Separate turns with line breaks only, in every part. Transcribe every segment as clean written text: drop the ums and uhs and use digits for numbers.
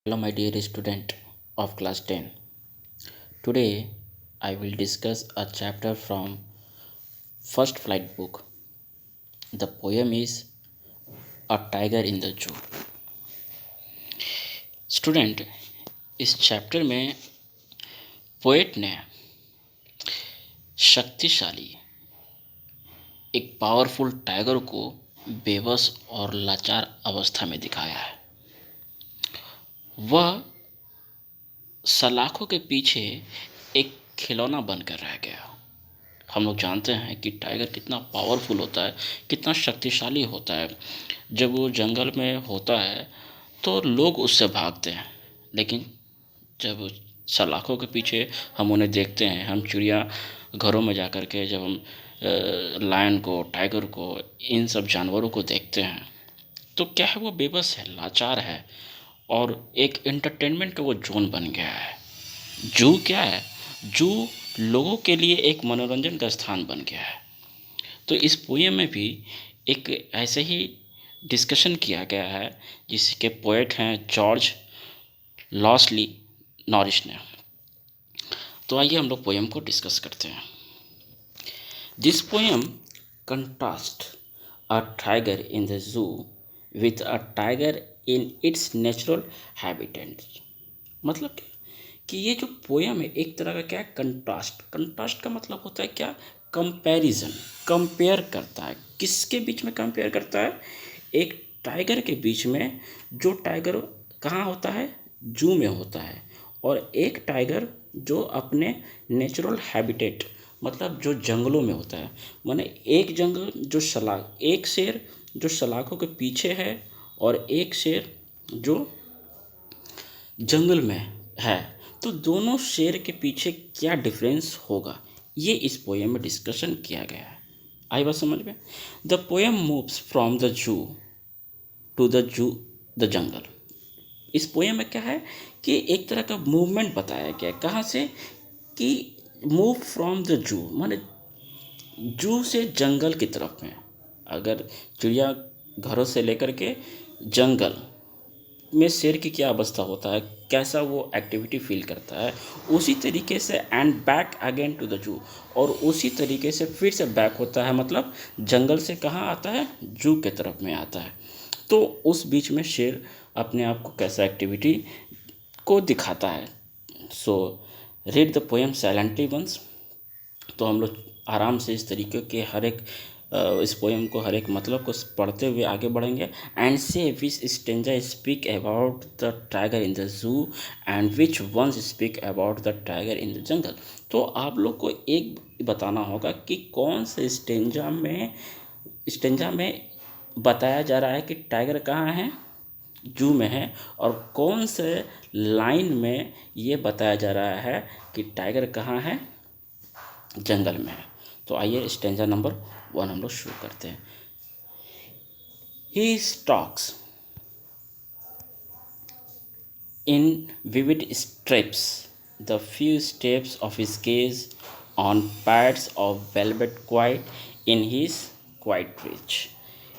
Hello, my dear student of class 10. Today, I will discuss a chapter from First Flight book. The poem is A Tiger in the Zoo. Student, इस chapter में poet ने शक्तिशाली एक powerful tiger को बेबस और लाचार अवस्था में दिखाया है। वह सलाखों के पीछे एक खिलौना बनकर रह गया। हम लोग जानते हैं कि टाइगर कितना पावरफुल होता है, कितना शक्तिशाली होता है। जब वो जंगल में होता है तो लोग उससे भागते हैं, लेकिन जब सलाखों के पीछे हम उन्हें देखते हैं, हम चिड़िया घरों में जा कर के जब हम लायन को, टाइगर को, इन सब जानवरों को देखते हैं तो क्या है, वो बेबस है, लाचार है और एक एंटरटेनमेंट का वो जोन बन गया है। जू क्या है? जू लोगों के लिए एक मनोरंजन का स्थान बन गया है। तो इस पोएम में भी एक ऐसे ही डिस्कशन किया गया है जिसके पोएट हैं जॉर्ज लॉसली नॉरिस ने। तो आइए हम लोग पोएम को डिस्कस करते हैं। This poem contrast a tiger in the जू with a tiger in its natural habitat. मतलब कि ये जो पोयम है एक तरह का क्या है, कंट्रास्ट। कंट्रास्ट का मतलब होता है क्या? कंपैरिजन। कंपेयर करता है, किसके बीच में कंपेयर करता है? एक टाइगर के बीच में, जो टाइगर कहाँ होता है? जू में होता है, और एक टाइगर जो अपने नेचुरल हैबिटेट मतलब जो जंगलों में होता है। माने एक जंगल जो एक शेर जो सलाखों के पीछे है और एक शेर जो जंगल में है। तो दोनों शेर के पीछे क्या डिफरेंस होगा, ये इस पोएम में डिस्कशन किया गया है। आई बात समझ में? The poem moves from the zoo to the jungle. इस पोएम में क्या है कि एक तरह का मूवमेंट बताया गया है। कहाँ से? कि मूव फ्रॉम द जू, माने जू से जंगल की तरफ में। अगर चिड़िया घरों से लेकर के जंगल में शेर की क्या अवस्था होता है, कैसा वो एक्टिविटी फील करता है, उसी तरीके से and back again to the zoo, और उसी तरीके से फिर से बैक होता है, मतलब जंगल से कहाँ आता है? जू के तरफ में आता है। तो उस बीच में शेर अपने आप को कैसा एक्टिविटी को दिखाता है। So read the poem silently once. तो हम लोग आराम से इस तरीके के हर एक इस पोएम को, हर एक मतलब को पढ़ते हुए आगे बढ़ेंगे। And say which stanza speak about the tiger in the zoo and which ones speak about the tiger in the jungle. तो आप लोग को एक बताना होगा कि कौन से स्टेंजा में बताया जा रहा है कि टाइगर कहाँ है? जू में है। और कौन से लाइन में ये बताया जा रहा है कि टाइगर कहाँ है? जंगल में है। तो आइए स्टेंजा नंबर 1 हम लोग शुरू करते हैं। ही stocks in vivid stripes the few steps of his gaze on pads of velvet quiet in his quiet reach।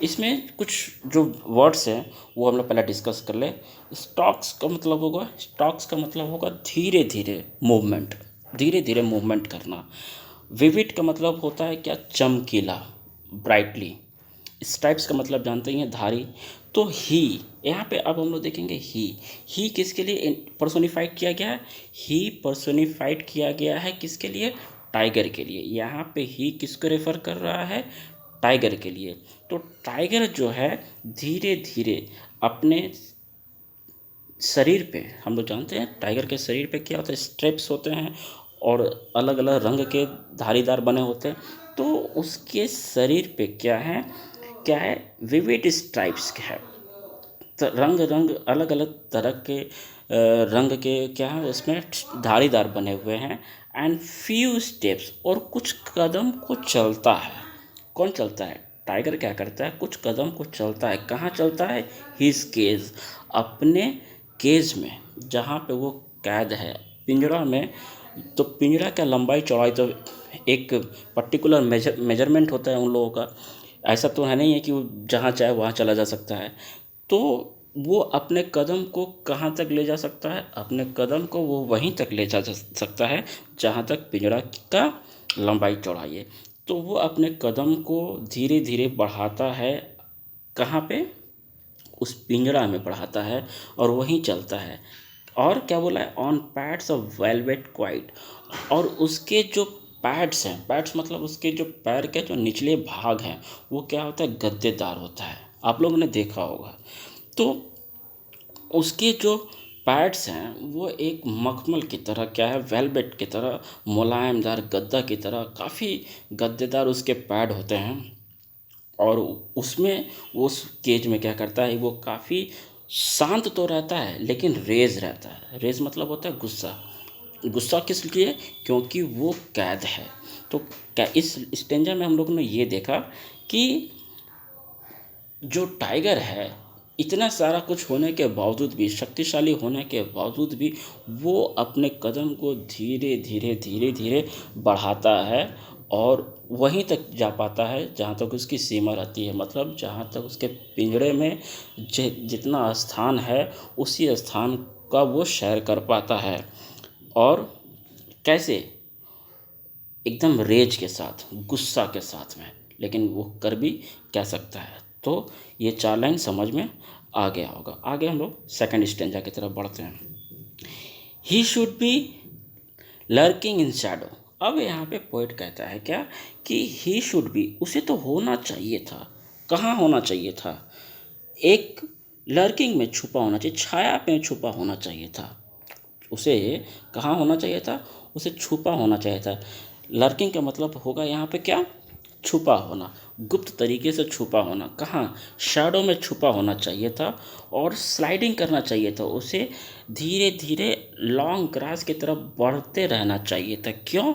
इसमें कुछ जो वर्ड्स हैं वो हम लोग पहले डिस्कस कर ले। स्टॉक्स का मतलब होगा धीरे धीरे मूवमेंट, धीरे धीरे मूवमेंट करना। विविड का मतलब होता है क्या? चमकीला, ब्राइटली। स्ट्राइप्स का मतलब जानते ही हैं, धारी। तो ही, यहाँ पे अब हम लोग देखेंगे ही किसके लिए पर्सोनिफाइड किया गया है? ही पर्सोनिफाइड किया गया है किसके लिए? टाइगर के लिए। यहाँ पे ही किसको रेफर कर रहा है? टाइगर के लिए। तो टाइगर जो है धीरे धीरे अपने शरीर पे, हम लोग जानते हैं टाइगर के शरीर पे क्या होता है? स्ट्रेप्स होते हैं और अलग अलग रंग के धारीदार बने होते हैं। तो उसके शरीर पे क्या है? विविड स्ट्राइप्स है। तो रंग रंग अलग अलग तरह के रंग के क्या है इसमें धारीदार बने हुए हैं। एंड फ्यू स्टेप्स, और कुछ कदम को चलता है। कौन चलता है? टाइगर क्या करता है? कुछ कदम को चलता है। कहाँ चलता है? हिज केज, अपने केज में, जहाँ पे वो कैद है, पिंजरा में। तो पिंजरा का लंबाई चौड़ाई तो एक पर्टिकुलर मेजरमेंट होता है उन लोगों का। ऐसा तो है नहीं है कि वो जहाँ चाहे वहाँ चला जा सकता है। तो वो अपने कदम को कहाँ तक ले जा सकता है? अपने कदम को वो वहीं तक ले जा सकता है जहाँ तक पिंजड़ा का लंबाई चौड़ाई है। तो वो अपने कदम को धीरे धीरे बढ़ाता है, कहाँ पे? उस पिंजड़ा में बढ़ाता है और वहीं चलता है। और क्या बोला है? On pads of velvet quite. और उसके जो पैड्स हैं, पैड्स मतलब उसके जो पैर के जो निचले भाग हैं, वो क्या होता है? गद्देदार होता है। आप लोगों ने देखा होगा। तो उसके जो पैड्स हैं वो एक मखमल की तरह, क्या है, वेलवेट की तरह, मुलायमदार गद्दा की तरह काफ़ी गद्देदार उसके पैड होते हैं। और उसमें उस केज में क्या करता है, वो काफ़ी शांत तो रहता है लेकिन रेज रहता है। रेज मतलब होता है गुस्सा। गुस्सा किस लिए? क्योंकि वो कैद है। तो क्या इस स्टेंजा में हम लोग ने ये देखा कि जो टाइगर है, इतना सारा कुछ होने के बावजूद भी, शक्तिशाली होने के बावजूद भी, वो अपने कदम को धीरे धीरे धीरे धीरे बढ़ाता है और वहीं तक जा पाता है जहाँ तक उसकी सीमा रहती है। मतलब जहाँ तक उसके पिंजड़े में जितना स्थान है, उसी स्थान का वो सैर कर पाता है। और कैसे? एकदम रेज के साथ, गुस्सा के साथ में, लेकिन वो कर भी क्या सकता है। तो ये 4 लाइन समझ में आ गया होगा। आगे हम लोग सेकंड स्टेंजा की तरफ बढ़ते हैं। He should B lurking in Shadow. अब यहाँ पे पोइट कहता है क्या कि ही शुड बी, उसे तो होना चाहिए था। कहाँ होना चाहिए था? एक लर्किंग में छुपा होना चाहिए, छाया में छुपा होना चाहिए था उसे। कहाँ होना चाहिए था? उसे छुपा होना चाहिए था। लर्किंग का मतलब होगा यहाँ पे क्या? छुपा होना, गुप्त तरीके से छुपा होना। कहाँ? शैडो में छुपा होना चाहिए था। और स्लाइडिंग करना चाहिए था उसे, धीरे धीरे लॉन्ग ग्रास की तरफ बढ़ते रहना चाहिए था। क्यों?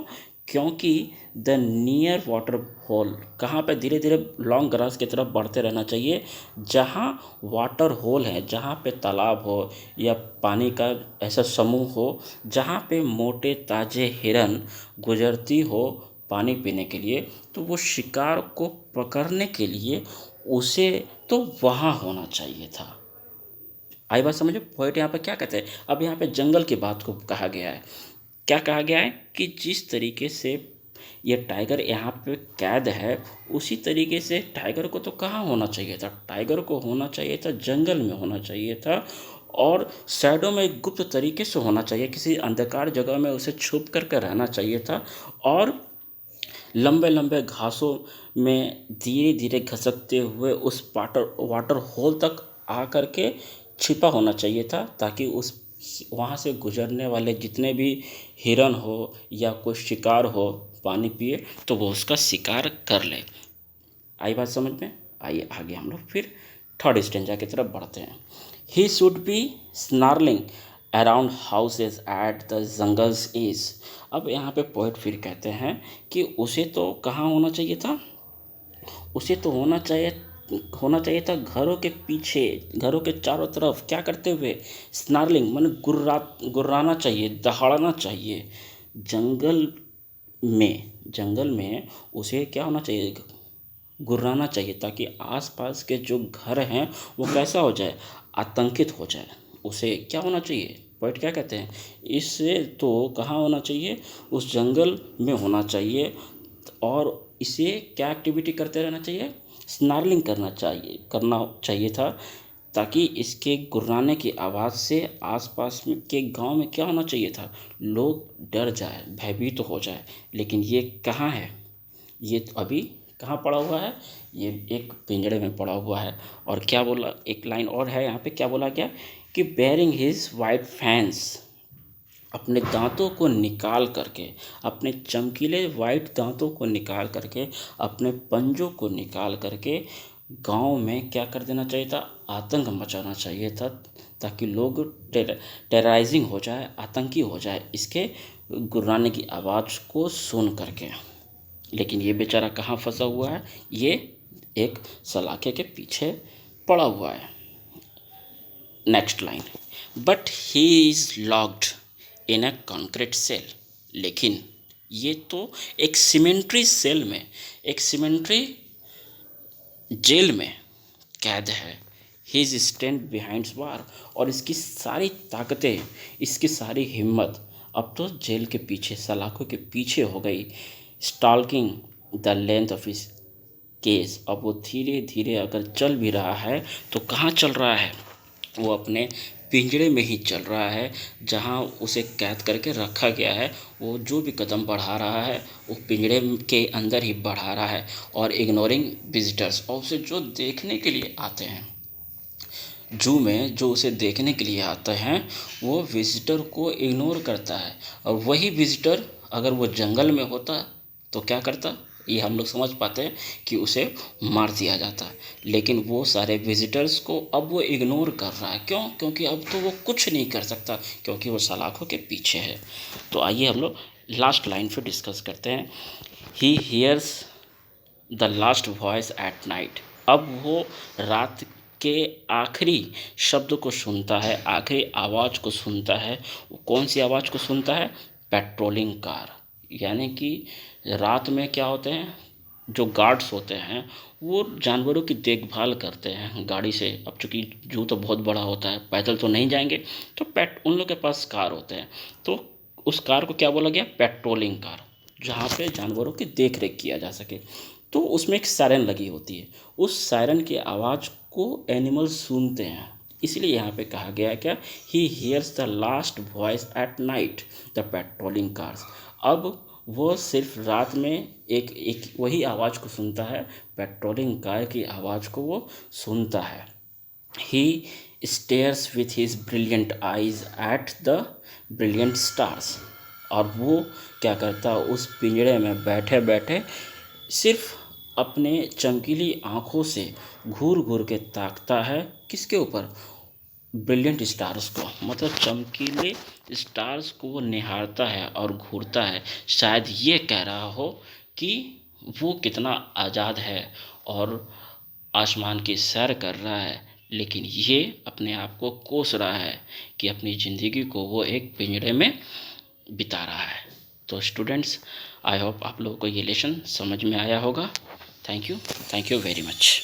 क्योंकि द नियर वाटर होल, कहाँ पे धीरे धीरे लॉन्ग ग्रास की तरफ बढ़ते रहना चाहिए? जहाँ वाटर होल है, जहाँ पे तालाब हो या पानी का ऐसा समूह हो जहाँ पे मोटे ताजे हिरन गुजरती हो पानी पीने के लिए, तो वो शिकार को पकड़ने के लिए उसे तो वहाँ होना चाहिए था। आई बात समझो? पोएट यहाँ पे क्या कहते हैं? अब यहाँ पे जंगल की बात को कहा गया है। क्या कहा गया है कि जिस तरीके से ये टाइगर यहाँ पे कैद है, उसी तरीके से टाइगर को तो कहाँ होना चाहिए था? टाइगर को होना चाहिए था जंगल में होना चाहिए था। और शैडो में एक गुप्त तरीके से होना चाहिए, किसी अंधकार जगह में उसे छुप करके रहना चाहिए था। और लंबे लंबे घासों में धीरे धीरे घसकते हुए उस वाटर वाटर होल तक आ करके छिपा होना चाहिए था, ताकि उस वहाँ से गुजरने वाले जितने भी हिरन हो या कोई शिकार हो पानी पिए, तो वो उसका शिकार कर ले। आई बात समझ में? आइए आगे हम लोग फिर थर्ड स्टेंजा की तरफ बढ़ते हैं। He should be snarling around houses at the jungle's edge. अब यहाँ पे पोएट फिर कहते हैं कि उसे तो कहाँ होना चाहिए था? उसे तो होना चाहिए था घरों के पीछे, घरों के चारों तरफ। क्या करते हुए? स्नार्लिंग माने गुर्राना चाहिए, दहाड़ना चाहिए। जंगल जंगल में उसे क्या होना चाहिए? गुर्राना चाहिए, ताकि आसपास के जो घर हैं वो कैसा हो जाए? आतंकित हो जाए। उसे क्या होना चाहिए? पोएट क्या कहते हैं? इससे तो कहाँ होना चाहिए? उस जंगल में होना चाहिए। और इसे क्या एक्टिविटी करते रहना चाहिए? स्नार्लिंग करना चाहिए था, ताकि इसके गुर्राने की आवाज़ से आसपास में के गांव में क्या होना चाहिए था? लोग डर जाए, भयभीत तो हो जाए। लेकिन ये कहाँ है? ये तो अभी कहाँ पड़ा हुआ है? ये एक पिंजड़े में पड़ा हुआ है। और क्या बोला, एक लाइन और है यहाँ पे, क्या बोला गया कि बेयरिंग हिज वाइट फैंस, अपने दांतों को निकाल करके, अपने चमकीले वाइट दांतों को निकाल करके, अपने पंजों को निकाल करके गांव में क्या कर देना चाहिए था? आतंक मचाना चाहिए था, ताकि लोग टेरराइजिंग हो जाए, आतंकी हो जाए इसके गुर्राने की आवाज़ को सुन करके। लेकिन ये बेचारा कहाँ फंसा हुआ है? ये एक सलाखे के पीछे पड़ा हुआ है। Next line, but he is locked in a concrete cell. लेकिन ये तो एक सीमेंट्री सेल में, एक सीमेंट्री जेल में कैद है। हिज स्टैंड बिहाइंड वार, और इसकी सारी ताकतें, इसकी सारी हिम्मत अब तो जेल के पीछे, सलाखों के पीछे हो गई। Stalking the length of his cage, अब वो धीरे धीरे अगर चल भी रहा है तो कहाँ चल रहा है, वो अपने पिंजरे में ही चल रहा है जहाँ उसे कैद करके रखा गया है। वो जो भी कदम बढ़ा रहा है वो पिंजरे के अंदर ही बढ़ा रहा है, और इग्नोरिंग विजिटर्स, और उसे जो देखने के लिए आते हैं, जू में जो उसे देखने के लिए आते हैं, वो विजिटर को इग्नोर करता है। और वही विजिटर अगर वो जंगल में होता तो क्या करता, ये हम लोग समझ पाते हैं कि उसे मार दिया जाता है। लेकिन वो सारे विजिटर्स को अब वो इग्नोर कर रहा है, क्यों? क्योंकि अब तो वो कुछ नहीं कर सकता, क्योंकि वो सलाखों के पीछे है। तो आइए हम लोग लास्ट लाइन पे डिस्कस करते हैं। He hears the last voice at night, अब वो रात के आखिरी शब्द को सुनता है, आखिरी आवाज़ को सुनता है। वो कौन सी आवाज़ को सुनता है? Patrolling car. यानी कि रात में क्या होते हैं, जो गार्ड्स होते हैं वो जानवरों की देखभाल करते हैं गाड़ी से। अब चूंकि जू तो बहुत बड़ा होता है, पैदल तो नहीं जाएंगे, तो उन लोग के पास कार होते हैं। तो उस कार को क्या बोला गया? पेट्रोलिंग कार, जहाँ पे जानवरों की देख रेख किया जा सके। तो उसमें एक सायरन लगी होती है, उस सायरन की आवाज़ को एनिमल सुनते हैं। इसलिए यहाँ पे कहा गया है क्या? He hears the last voice at night the patrolling cars. अब वो सिर्फ रात में एक एक वही आवाज़ को सुनता है, पेट्रोलिंग कार की आवाज़ को वो सुनता है। He stares with his brilliant eyes at the brilliant stars, और वो क्या करता है, उस पिंजरे में बैठे बैठे सिर्फ अपने चमकीली आँखों से घूर घूर के ताकता है। किसके ऊपर? ब्रिलियंट स्टार्स को, मतलब चमकीले स्टार्स को वो निहारता है और घूरता है। शायद ये कह रहा हो कि वो कितना आज़ाद है और आसमान की सैर कर रहा है, लेकिन ये अपने आप को कोस रहा है कि अपनी ज़िंदगी को वो एक पिंजरे में बिता रहा है। तो स्टूडेंट्स, आई होप आप लोगों को ये लेसन समझ में आया होगा। Thank you very much.